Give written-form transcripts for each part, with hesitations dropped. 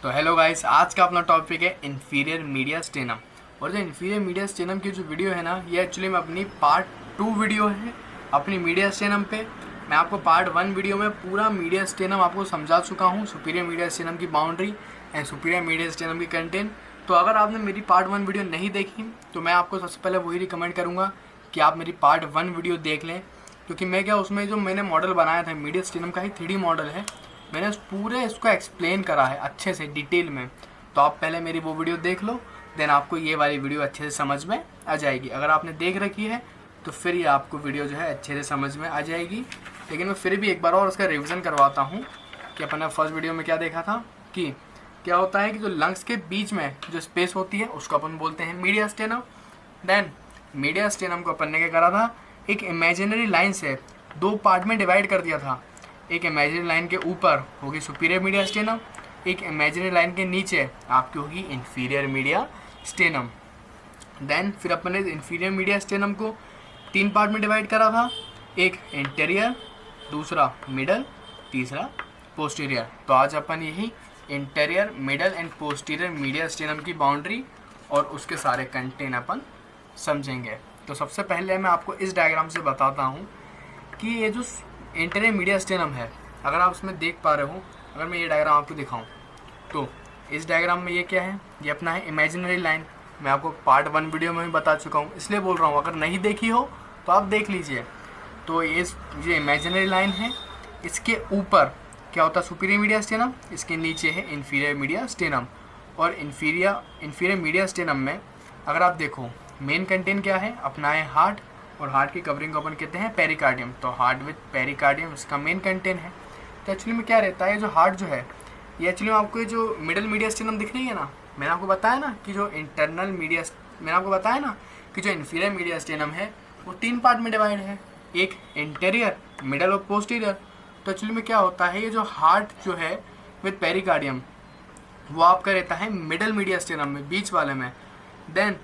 तो hello guys, आज का अपना टॉपिक है इन्फीरियर मीडिया स्टेनम। और जो इन्फीरियर मीडिया स्टेनम की जो वीडियो है ना, ये एक्चुअली में अपनी पार्ट 2 वीडियो है अपनी मीडिया स्टेनम पे। मैं आपको पार्ट 1 वीडियो में पूरा मीडिया स्टेनम आपको समझा चुका हूँ, सुपीरियर मीडिया स्टेनम की boundary and superior media stannum की कंटेंट। तो अगर आपने मेरी पार्ट 1 वीडियो नहीं देखी तो मैं आपको सबसे पहले वही रिकमेंड करूँगा कि आप मेरी पार्ट 1 वीडियो देख लें, क्योंकि मैं क्या उसमें जो मैंने मॉडल बनाया था मीडिया स्टेनम का ही 3D मॉडल है, मैंने पूरे इसको एक्सप्लेन करा है अच्छे से डिटेल में। तो आप पहले मेरी वो वीडियो देख लो, देन आपको ये वाली वीडियो अच्छे से समझ में आ जाएगी। अगर आपने देख रखी है तो फिर ये आपको वीडियो जो है अच्छे से समझ में आ जाएगी। लेकिन मैं फिर भी एक बार और उसका रिवीजन करवाता हूँ कि अपन ने फर्स्ट वीडियो में क्या देखा था कि क्या होता है कि जो लंग्स के बीच में जो स्पेस होती है उसको अपन बोलते हैं mediastinum. Then mediastinum को अपन ने क्या करा था, एक इमेजिनरी लाइन से 2 पार्ट में डिवाइड कर दिया था। एक इमेजिनरी लाइन के ऊपर होगी सुपीरियर मीडिया स्टेनम, एक इमेजिनरी लाइन के नीचे आपकी होगी इन्फीरियर मीडिया स्टेनम। देन फिर अपन ने इन्फीरियर मीडिया स्टेनम को 3 पार्ट में डिवाइड करा था, एक इंटीरियर, दूसरा मिडल, तीसरा पोस्टीरियर। तो आज अपन यही interior, middle and posterior media stannum की बाउंड्री और उसके सारे कंटेंट अपन समझेंगे। तो सबसे पहले मैं आपको इस डायग्राम से बताता हूँ कि ये जो इंटीरियर मीडिया स्टेनम है, अगर आप उसमें देख पा रहे हो, अगर मैं ये डायग्राम आपको दिखाऊं तो इस डायग्राम में ये क्या है, ये अपना है इमेजिनरी लाइन। मैं आपको पार्ट 1 वीडियो में भी बता चुका हूँ, इसलिए बोल रहा हूँ अगर नहीं देखी हो तो आप देख लीजिए। तो ये इमेजिनरी लाइन है, इसके ऊपर क्या होता है सुपीरियर मीडिया स्टेनम, इसके नीचे है इन्फीरियर मीडिया स्टेनम। और इन्फीरियर मीडिया स्टेनम में अगर आप देखो मेन कंटेंट क्या है, अपना है हार्ट, और हार्ट की कवरिंग को अपन कहते हैं पेरिकार्डियम। तो हार्ट विद पेरिकार्डियम इसका मेन कंटेंट है। तो एक्चुअली में क्या रहता है, जो हार्ट जो है ये एक्चुअली में आपको जो मिडल मीडिया स्टेनम दिख रही है ना, मैंने आपको बताया ना कि जो इन्फीरियर मीडिया स्टेनम है वो 3 पार्ट में डिवाइड है, एक इंटीरियर, मिडल और पोस्टीरियर। तो एक्चुअली में क्या होता है, ये जो हार्ट जो है विद पेरिकार्डियम वो आपका रहता है मिडल मीडिया स्टेनम में, बीच वाले में। देन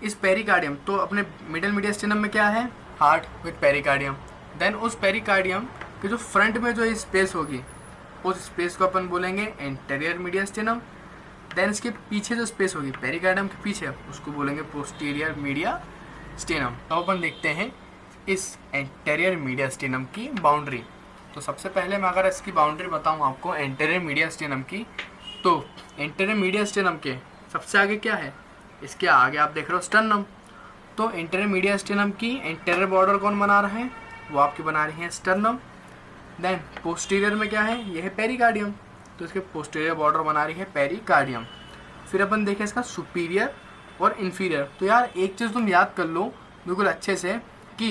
इस पेरिकार्डियम, तो अपने मिडल मीडिया स्टेनम में क्या है, हार्ट विद पेरिकार्डियम। देन उस पेरिकार्डियम के जो फ्रंट में जो स्पेस होगी उस स्पेस को अपन बोलेंगे इंटीरियर मीडिया स्टेनम। देन इसके पीछे जो स्पेस होगी पेरिकार्डियम के पीछे उसको बोलेंगे पोस्टीरियर मीडिया स्टेनम। तो अपन देखते हैं इस इंटीरियर मीडिया स्टेनम की बाउंड्री। तो सबसे पहले मैं अगर इसकी बाउंड्री बताऊँ आपको इंटीरियर मीडिया स्टेनम की, तो इंटीरियर मीडिया स्टेनम के सबसे आगे क्या है, इसके आगे आप देख रहे हो स्टर्नम। तो इंटीरियर मीडिया स्टेनम की इंटीरियर बॉर्डर कौन बना रहा है, वो आपकी बना रही है स्टर्नम। देन पोस्टीरियर में क्या है, ये है पेरिकार्डियम, तो इसके पोस्टीरियर बॉर्डर बना रही है पेरिकार्डियम। फिर अपन देखें इसका सुपीरियर और इन्फीरियर। तो यार एक चीज़ तुम याद कर लो बिल्कुल अच्छे से कि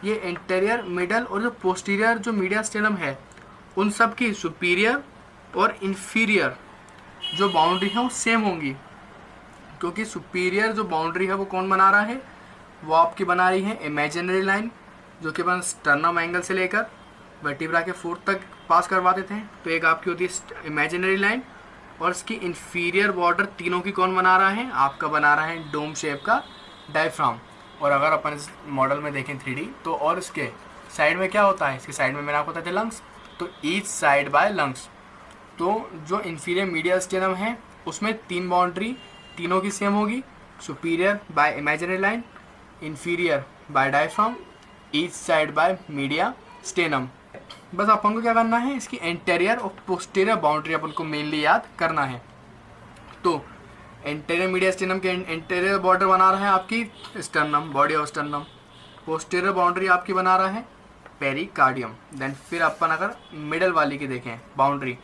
ये इंटीरियर, मिडल और जो पोस्टीरियर जो मीडिया स्टेनम है उन सब की सुपीरियर और इन्फीरियर जो बाउंड्री है वो सेम होंगी, क्योंकि सुपीरियर जो बाउंड्री है वो कौन बना रहा है, वो आपकी बना रही है इमेजिनरी लाइन, जो कि अपन स्टर्नम एंगल से लेकर वर्टिब्रा के 4th तक पास करवाते थे। तो एक आपकी होती है इमेजिनरी लाइन, और इसकी इन्फीरियर बॉर्डर तीनों की कौन बना रहा है, आपका बना रहा है डोम शेप का डायफ्राम। और अगर अपन इस मॉडल में देखें 3D, तो और इसके साइड में क्या होता है, इसके साइड में मेरा आपको बताते लंग्स, तो ईच साइड बाय लंग्स। तो जो इन्फीरियर मीडिया स्टेनम है उसमें 3 बाउंड्री तीनों की सेम होगी, superior by imaginary line, inferior by diaphragm, each side by mediastinum. बस अपन को क्या करना है, इसकी इंटीरियर और पोस्टीरियर बाउंड्री अपन को मेनली याद करना है। तो इंटीरियर मीडिया स्टेनम के इंटीरियर बॉर्डर बना रहा है आपकी sternum, body of sternum. Posterior boundary आपकी बना रहा है पेरिकार्डियम। देन फिर अपन अगर मिडल वाली की देखें बाउंड्री,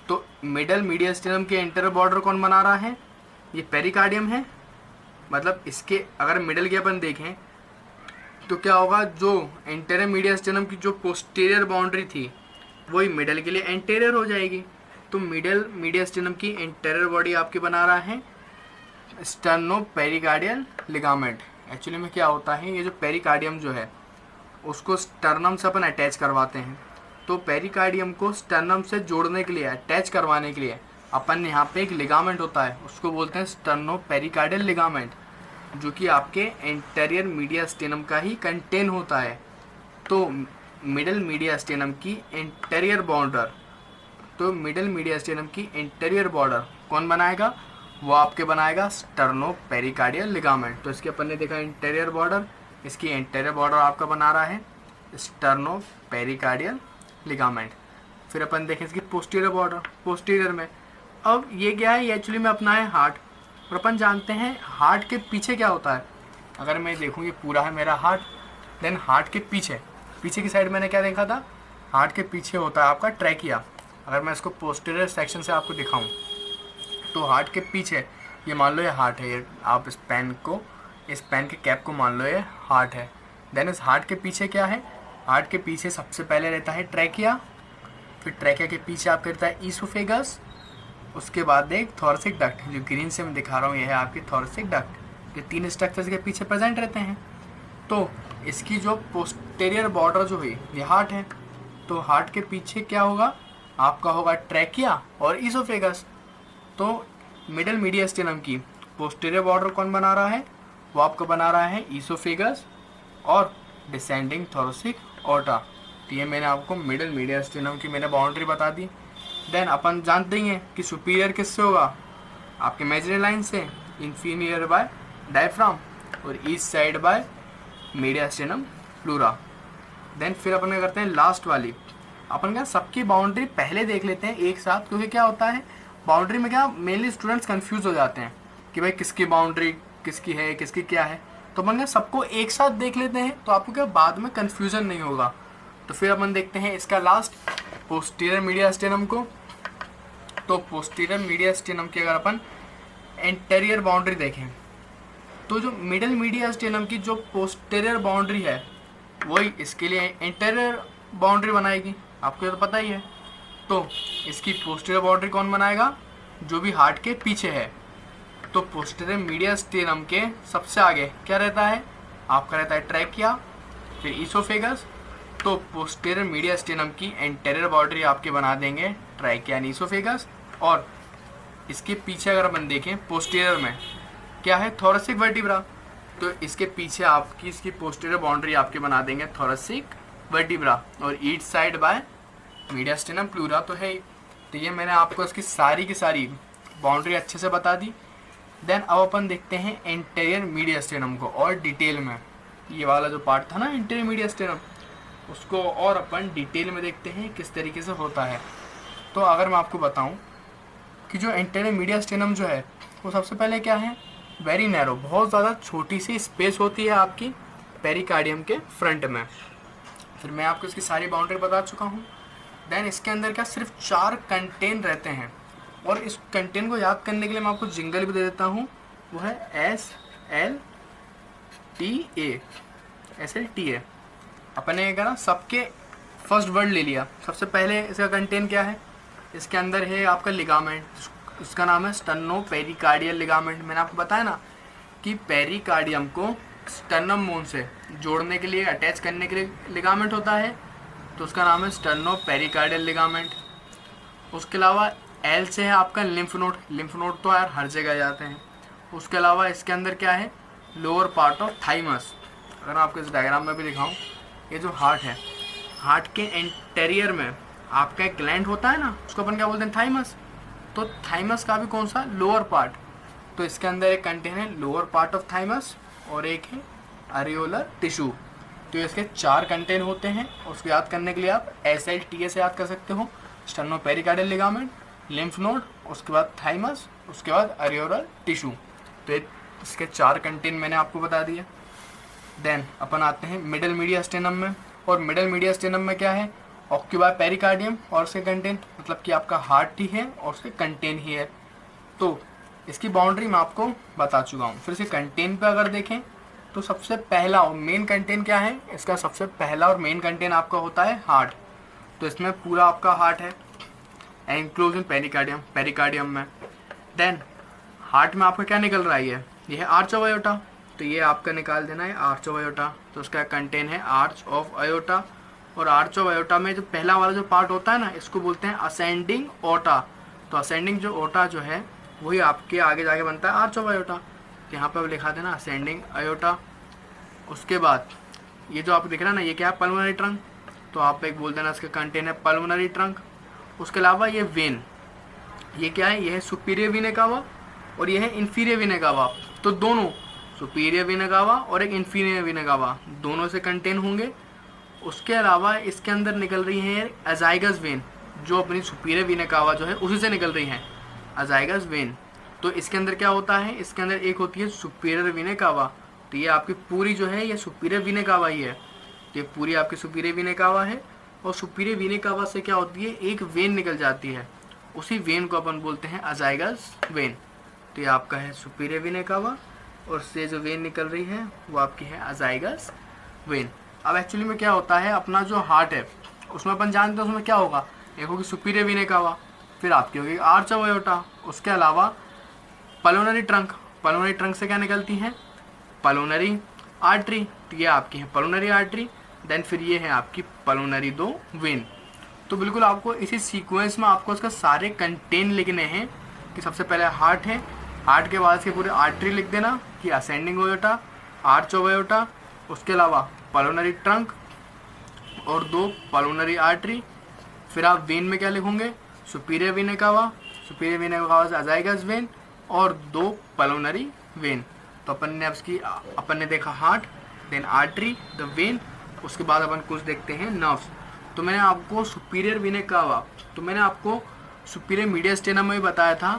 तो मिडल मीडिया स्टेनम के इंटीरियर बॉर्डर कौन बना रहा है, ये पेरिकार्डियम है। मतलब इसके अगर मिडल की अपन देखें तो क्या होगा, जो इंटीरियर मीडिया स्टेनम की जो पोस्टीरियर बाउंड्री थी वही मिडल के लिए इंटीरियर हो जाएगी। तो मिडल मीडिया स्टेनम की इंटीरियर बॉडी आपकी बना रहा है स्टर्नो पेरिकार्डियल लिगामेंट। एक्चुअली में क्या होता है, ये जो पेरिकार्डियम जो है उसको स्टर्नम से अपन अटैच करवाते हैं। तो पेरिकार्डियम को स्टर्नम से जोड़ने के लिए, अटैच करवाने के लिए अपन यहाँ पे एक लिगामेंट होता है, उसको बोलते हैं स्टर्नो पेरिकार्डियल लिगामेंट, जो कि आपके इंटीरियर मीडिया स्टेनम का ही कंटेन होता है। तो मिडल मीडिया स्टेनम की इंटीरियर बॉर्डर, तो मिडल मीडियास्टेनम की इंटीरियर बॉर्डर कौन बनाएगा, वो आपके बनाएगा स्टर्नो पेरिकार्डियल लिगामेंट। तो इसके अपन ने देखा इंटीरियर बॉर्डर, इसकी इंटीरियर बॉर्डर आपका बना रहा है स्टर्नो पेरिकार्डियल लिगामेंट। फिर अपन देखें इसकी पोस्टीरियर बॉर्डर, पोस्टीरियर में अब ये क्या है, ये एक्चुअली में अपना है हार्ट। और अपन जानते हैं हार्ट के पीछे क्या होता है। अगर मैं देखूँ ये पूरा है मेरा हार्ट, देन हार्ट के पीछे की साइड मैंने क्या देखा था, हार्ट के पीछे होता है आपका ट्रैकिया। अगर मैं इसको पोस्टीरियर सेक्शन से आपको दिखाऊं तो हार्ट के पीछे, ये मान लो ये हार्ट है, ये आप इस पेन के कैप को मान लो ये हार्ट है। देन इस हार्ट के पीछे क्या है, हार्ट के पीछे सबसे पहले रहता है ट्रैकिया, फिर ट्रैकिया के पीछे आपका रहता है ईसोफेगस, उसके बाद एक थोरेसिक डक्ट, जो ग्रीन से मैं दिखा रहा हूँ ये है आपकी थोरेसिक डक्ट। ये 3 स्ट्रक्चर्स के पीछे प्रेजेंट रहते हैं। तो इसकी जो पोस्टीरियर बॉर्डर जो है ये हार्ट है, तो हार्ट के पीछे क्या होगा, आपका होगा ट्रैकिया और ईसोफेगस। तो मिडल मीडियास्टेनम की पोस्टीरियर बॉर्डर कौन बना रहा है, वो आपका बना रहा है ईसोफेगस और डिसेंडिंग थोरेसिक ऑर्टा। तो ये मैंने आपको मिडल मीडियास्टेनम की मैंने बाउंड्री बता दी। देन अपन जानते ही हैं कि सुपीरियर किससे होगा, आपके इमेजिनरी लाइन से, इंफीरियर बाय डायफ्राम और east side by mediastinum pleura. Then फिर अपन क्या करते हैं लास्ट वाली, अपन क्या सबकी बाउंड्री पहले देख लेते हैं एक साथ, क्योंकि क्या होता है बाउंड्री में क्या मेनली स्टूडेंट्स कंफ्यूज हो जाते हैं कि भाई किसकी बाउंड्री किसकी है, किसकी क्या है। तो अपन क्या सबको एक साथ देख लेते हैं, तो आपको क्या बाद में कंफ्यूजन नहीं होगा। तो फिर अपन देखते हैं इसका लास्ट पोस्टीरियर मीडियास्टेनम को। तो पोस्टीरियर मीडियास्टेनम की अगर अपन इंटीरियर बाउंड्री देखें, तो जो मिडल मीडियास्टेनम की जो पोस्टीरियर बाउंड्री है वही इसके लिए इंटीरियर बाउंड्री बनाएगी, आपको तो पता ही है। तो इसकी पोस्टीरियर बाउंड्री कौन बनाएगा, जो भी हार्ट के पीछे है। तो पोस्टीरियर मीडियास्टेनम के सबसे आगे क्या रहता है, आपका रहता है ट्रैकिया, फिर ईसोफेगस। तो पोस्टीरियर मीडियास्टेनम की इंटीरियर बाउंड्री आपके बना देंगे ट्रैकिया एंड ईसोफेगस। और इसके पीछे अगर अपन देखें पोस्टीरियर में क्या है, थोरेसिक वर्टिब्रा। तो इसके पीछे आपकी इसकी पोस्टीरियर बाउंड्री आपके बना देंगे थोरेसिक वर्टिब्रा और east side by mediastinum pleura तो है। तो ये मैंने आपको इसकी सारी की सारी बाउंड्री अच्छे से बता दी। देन अब अपन देखते हैं इंटीरियर मीडियास्टेनम को और डिटेल में। ये वाला जो पार्ट था ना इंटीरियर मीडियास्टेनम, उसको और अपन डिटेल में देखते हैं किस तरीके से होता है। तो अगर मैं आपको बताऊं कि जो इंटीरियर मीडियास्टेनम जो है वो सबसे पहले क्या है, वेरी नैरो, बहुत ज़्यादा छोटी सी स्पेस होती है आपकी पेरिकार्डियम के फ्रंट में। फिर मैं आपको इसकी सारी बाउंड्री बता चुका हूँ। देन इसके अंदर क्या सिर्फ 4 कंटेन रहते हैं, और इस कंटेन को याद करने के लिए मैं आपको जिंगल भी दे देता हूँ, वो है SLTA। अपन ने कहा सबके फर्स्ट वर्ड ले लिया। सबसे पहले इसका कंटेन क्या है, इसके अंदर है आपका लिगामेंट, इसका नाम है स्टर्नो पेरिकार्डियल लिगामेंट। मैंने आपको बताया ना कि पेरिकार्डियम को स्टर्नम बोन से जोड़ने के लिए, अटैच करने के लिए लिगामेंट होता है, तो उसका नाम है स्टर्नो पेरिकार्डियल लिगामेंट। उसके अलावा एल से है आपका लिम्फ नोड। लिम्फ नोड तो यार हर जगह जाते हैं। उसके अलावा इसके अंदर क्या है, लोअर पार्ट ऑफ थाइमस। अगर मैं आपको इस डायग्राम में भी दिखाऊं, ये जो हार्ट है, हार्ट के इंटीरियर में आपका एक ग्लैंड होता है ना, उसको अपन क्या बोलते हैं, थाइमस। तो थाइमस का भी कौन सा, लोअर पार्ट। तो इसके अंदर एक कंटेन है लोअर पार्ट ऑफ थाइमस और एक है अरियोलर टिश्यू। तो इसके 4 कंटेन होते हैं। उसको याद करने के लिए आप SLTA से याद कर सकते हो, sterno pericardial ligament, lymph node, उसके बाद थाइमस, उसके बाद अरियोलर टिश्यू। तो इसके 4 कंटेन मैंने आपको बता दिया। देन अपन आते हैं मिडल मीडियास्टेनम में, और मिडल मीडियास्टेनम में क्या है, ऑक्यूपाई पेरिकार्डियम और उसके कंटेन, मतलब कि आपका हार्ट ही है और उसके कंटेन ही है। तो इसकी बाउंड्री मैं आपको बता चुका हूँ। फिर से कंटेन पे अगर देखें तो सबसे पहला और मेन कंटेन क्या है, इसका सबसे पहला और मेन कंटेन आपका होता है हार्ट। तो इसमें पूरा आपका हार्ट है एनक्लोज इन पेरिकार्डियम में। देन हार्ट में आपका क्या निकल रहा है, ये है आर्च ऑफ अयोटा। तो ये आपका निकाल देना है आर्च ऑफ अयोटा। तो उसका कंटेन है आर्च ऑफ अयोटा। और आर्च ऑफ अयोटा में जो पहला वाला जो पार्ट होता है ना, इसको बोलते हैं असेंडिंग ओटा। तो असेंडिंग जो ओटा जो है वही आपके आगे जाके बनता है आर्च ऑफ अयोटा। तो यहाँ पर लिखा देना असेंडिंग अयोटा। उसके बाद ये जो आप दिख रहा है ना, ये क्या है, पल्मोनरी ट्रंक। तो आप एक बोल देना इसका कंटेन है पल्मोनरी ट्रंक। उसके अलावा ये वेन, ये क्या है, ये है सुपीरियर वीना कावा और ये है इन्फीरियर वीना कावा। तो दोनों सुपीरियर वीना कावा और एक इन्फीरियर वीना कावा दोनों से कंटेन होंगे। उसके अलावा इसके अंदर निकल रही है अजाइगस वेन, जो अपनी सुपीरियर वीना कावा जो है उसी से निकल रही है, अजाइगस वेन। तो इसके अंदर क्या होता है, इसके अंदर एक होती है सुपीरियर वीना कावा। तो ये आपकी पूरी जो है ये सुपीरियर वीना कावा ही है, तो ये पूरी आपकी सुपीरियर वीना कावा है। और सुपीरियर वीना कावा से क्या होती है, एक वेन निकल जाती है, उसी वेन को अपन बोलते हैं अजाइगस वेन। तो ये आपका है सुपीरियर वीना कावा और से जो वेन निकल रही है वो आपकी है अजाइगस वेन। अब एक्चुअली में क्या होता है, अपना जो हार्ट है उसमें अपन जानते हैं उसमें क्या होगा, एक होगी सुपीरियर वीना कावा, फिर आपकी होगी आर्च ऑफ एओर्टा, उसके अलावा पल्मोनरी ट्रंक। पल्मोनरी ट्रंक से क्या निकलती है, पल्मोनरी आर्टरी, तो ये आपकी है पल्मोनरी आर्टरी। देन फिर ये है आपकी पल्मोनरी दो वेन। तो बिल्कुल आपको इसी सीक्वेंस में आपको इसका सारे कंटेन लिखने हैं कि सबसे पहले हार्ट है, हार्ट के बाद इसके पूरे आर्टरी लिख देना कि ascending aorta, arch of aorta, उसके अलावा पल्मोनरी ट्रंक और दो पल्मोनरी आर्टरी। फिर आप वेन में क्या लिखोगे, सुपीरियर वीना कावा, सुपीरियर वीना कावा से अजाइगस वेन और दो पल्मोनरी वेन। तो अपन ने देखा heart, then artery, the vein, उसके बाद अपन कुछ देखते हैं नर्व्स। तो मैंने आपको सुपीरियर वीना कावा, तो मैंने आपको सुपीरियर मीडिया स्टेनम में भी बताया था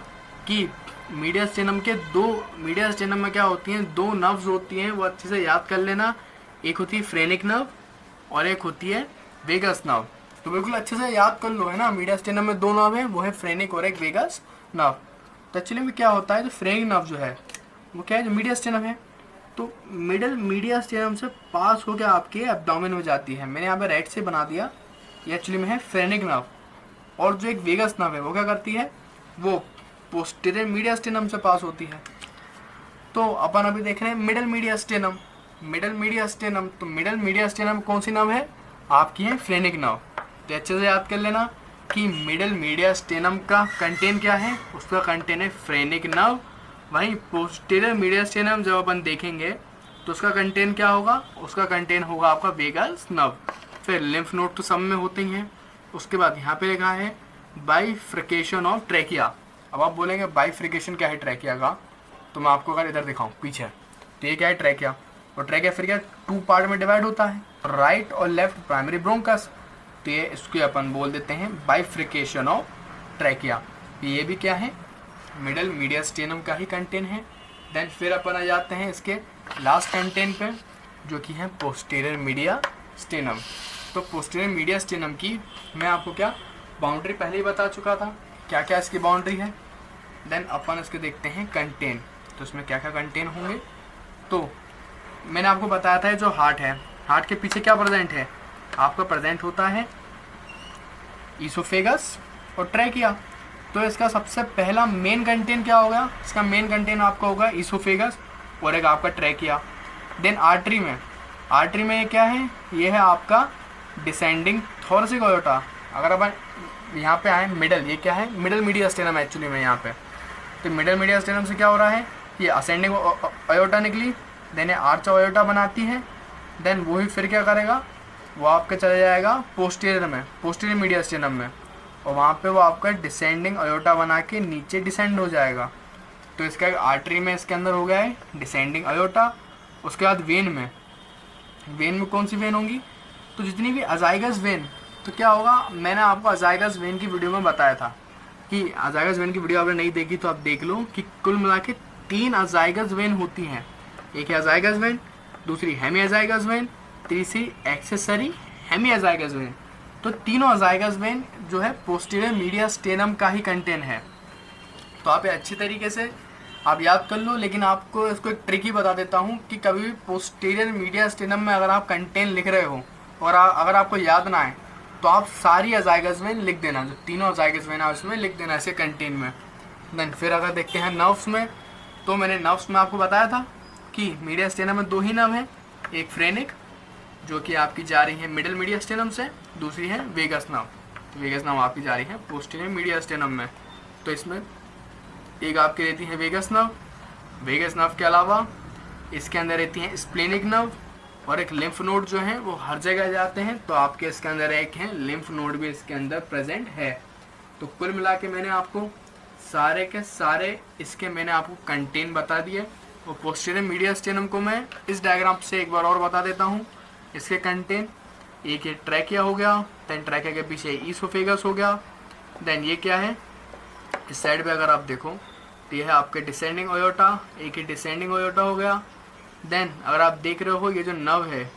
कि मीडिया स्टेनम के मीडिया स्टेनम में क्या होती हैं, दो नर्व्स होती हैं, वो अच्छे से याद कर लेना। एक होती है फ्रेनिक नर्व और एक होती है वेगस नर्व। तो बिल्कुल अच्छे से याद कर लो, है ना। मीडिया स्टेनम में दो नर्व है, वो है फ्रेनिक और एक वेगस नर्व। तो एक्चुअली में क्या होता है, जो फ्रेनिक नर्व जो है वो क्या है, जो मीडिया स्टेनम है, तो मीडिया स्टेनम से पास होकर आपके एब्डोमेन में जाती है। मैंने यहाँ पे राइट से बना दिया, ये एक्चुअली में है फ्रेनिक नर्व। और जो एक वेगस नर्व है वो क्या करती है, वो पोस्टीरियर मीडिया स्टेनम से पास होती है। तो अपन अभी देख रहे हैं middle media stannum, middle media stannum. तो मिडल मीडिया स्टेनम कौन सी नर्व है, आपकी है फ्रेनिक नर्व। तो अच्छे से याद कर लेना कि मिडल मीडिया स्टेनम का कंटेन क्या है, उसका कंटेन है फ्रेनिक नर्व। वहीं पोस्टीरियर मीडिया स्टेनम जब अपन देखेंगे तो उसका कंटेन क्या होगा, उसका कंटेन होगा आपका वेगस नर्व। फिर लिम्फ नोड तो सब में होते ही हैं। उसके बाद यहाँ पे लिखा है बाइफ्रिकेशन ऑफ ट्रैकिया। अब आप बोलेंगे बाइफ्रिकेशन क्या है ट्रैकिया का, तो मैं आपको अगर इधर दिखाऊं पीछे, तो ये क्या है ट्रैकिया। और ट्रैकिया फिर क्या टू पार्ट में डिवाइड होता है, राइट और लेफ्ट प्राइमरी ब्रोंकस। तो ये इसको अपन बोल देते हैं बाइफ्रिकेशन ऑफ ट्रैकिया। ये भी क्या है, मिडल मीडिया स्टेनम का ही कंटेन है। देन फिर अपन आ जाते हैं इसके लास्ट कंटेन पे, जो कि है पोस्टीरियर मीडिया स्टेनम। तो पोस्टीरियर मीडिया स्टेनम की मैं आपको क्या बाउंड्री पहले ही बता चुका था, क्या क्या इसकी बाउंड्री है। देन अपन इसके देखते हैं कंटेन, तो इसमें क्या क्या कंटेन होंगे। तो मैंने आपको बताया था जो हार्ट है, हार्ट के पीछे क्या प्रेजेंट है, आपका प्रेजेंट होता है ईसोफेगस और ट्रैकिया। तो इसका सबसे पहला मेन कंटेन क्या होगा, इसका मेन कंटेन आपका होगा ईसोफेगस और एक आपका ट्रैकिया। देन आर्टरी में ये क्या है, ये है आपका डिसेंडिंग थोरसिक एओर्टा। अगर अपन यहाँ पे आए मिडल, ये क्या है, मिडल मीडिया स्टेनम एक्चुअली में यहाँ पे। तो मिडल मीडिया स्टेनम से क्या हो रहा है, ये असेंडिंग एओर्टा निकली, देन ये आर्च ऑफ एओर्टा बनाती है। देन वही फिर क्या करेगा, वो आपका चला जाएगा पोस्टीरियर में, पोस्टीरियर मीडिया स्टेनम में, और वहाँ पे वो आपका डिसेंडिंग एओर्टा बना के नीचे डिसेंड हो जाएगा। तो इसका आर्टरी में इसके अंदर हो गया है डिसेंडिंग एओर्टा। उसके बाद वेन में कौन सी वेन होंगी, तो जितनी भी अजाइगस वेन, तो क्या होगा, मैंने आपको अजाइगस वेन की वीडियो में बताया था कि अजाइगस वेन की वीडियो आपने नहीं देखी तो आप देख लो कि कुल मिला के 3 अजाइगस वेन होती हैं। एक है अजाइगस वेन, दूसरी हेमी अजाइगस वेन, तीसरी एक्सेसरी हेमी अजाइगस वेन। तो तीनों अजाइगस वेन जो है पोस्टीरियर मीडिया स्टेनम का ही कंटेन है। तो आप ये अच्छी तरीके से आप याद कर लो, लेकिन आपको इसको एक ट्रिक ही बता देता हूँ कि कभी भी पोस्टीरियर मीडिया स्टेनम में अगर आप कंटेन लिख रहे हो और अगर आपको याद ना आए तो आप सारी अजाइगस वेन लिख देना, जो तीनों अजाइगस वेन है उसमें लिख देना ऐसे कंटेन में। देन फिर अगर देखते हैं नर्व्स में, तो मैंने नर्व्स में आपको बताया था कि मीडिया स्टेनम में 2 ही नर्व हैं, एक फ्रेनिक जो कि आपकी जा रही है मिडल मीडिया स्टेनम से, दूसरी है वेगस नर्व। वेगस नर्व आपकी जा रही है पोस्टीरियर मीडिया स्टेनम में। तो इसमें एक आपकी रहती है वेगस नर्व के अलावा इसके अंदर रहती है स्प्लेनिक नर्व और एक लिम्फ नोड जो है वो हर जगह जाते हैं। तो आपके इसके अंदर एक है लिम्फ नोड भी इसके अंदर प्रेजेंट है। तो कुल मिला के मैंने आपको सारे के सारे इसके मैंने आपको कंटेंट बता दिए। और पोस्टीरियर मीडियास्टेनम को मैं इस डायग्राम से एक बार और बता देता हूँ। इसके कंटेंट, एक ये ट्रैकिया हो गया, देन ट्रैकिया के पीछे ईसोफेगस हो गया, देन ये क्या है, इस साइड पे अगर आप देखो तो ये है आपके डिसेंडिंग ओयोटा, एक ही डिसेंडिंग ओयोटा हो गया। देन अगर आप देख रहे हो ये जो नर्व है,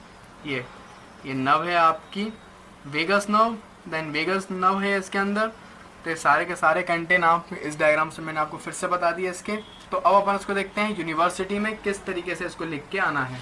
ये नर्व है आपकी vagus nerve, then vagus nerve है इसके अंदर। तो ये सारे के सारे कंटेंट आप इस डायग्राम से मैंने आपको फिर से बता दिए इसके। तो अब अपन इसको देखते हैं यूनिवर्सिटी में किस तरीके से इसको लिख के आना है।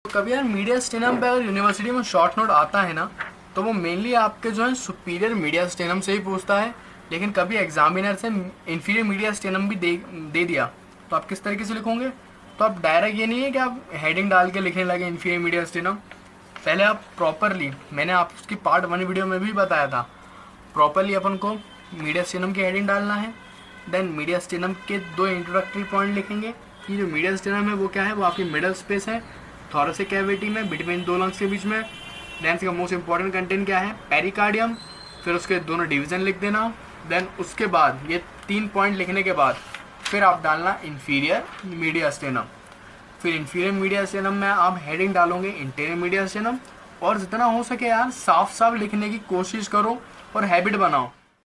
तो कभी यार मीडियास्टेनम पे अगर यूनिवर्सिटी में शॉर्ट नोट आता है ना, तो वो मेनली आपके जो है सुपीरियर मीडियास्टेनम से ही पूछता है। लेकिन कभी एग्जामिनर से इन्फीरियर मीडियास्टेनम भी दे दिया तो आप किस तरीके से लिखोगे। तो आप डायरेक्ट ये नहीं है कि आप हेडिंग डाल के लिखने लगे इन्फीरियर मीडियास्टेनम। पहले आप प्रॉपरली, मैंने आप उसकी पार्ट 1 वीडियो में भी बताया था, प्रॉपरली अपन को मीडियास्टेनम की हेडिंग डालना है। देन मीडियास्टेनम के 2 इंट्रोडक्टरी पॉइंट लिखेंगे कि जो मीडियास्टेनम है वो क्या है, वो आपकी मिडल स्पेस है थोरेसिक कैविटी में बिटवीन 2 लंग्स के बीच में। देन इसका मोस्ट इंपॉर्टेंट कंटेंट क्या है, पेरिकार्डियम। फिर उसके दोनों डिवीज़न लिख देना। देन उसके बाद ये 3 पॉइंट लिखने के बाद फिर आप डालना इन्फीरियर मीडियास्टेनम। फिर इन्फीरियर मीडियास्टेनम में आप हेडिंग डालोगे इंटीरियर मीडियास्टेनम। और जितना हो सके यार साफ साफ लिखने की कोशिश करो और हैबिट बनाओ।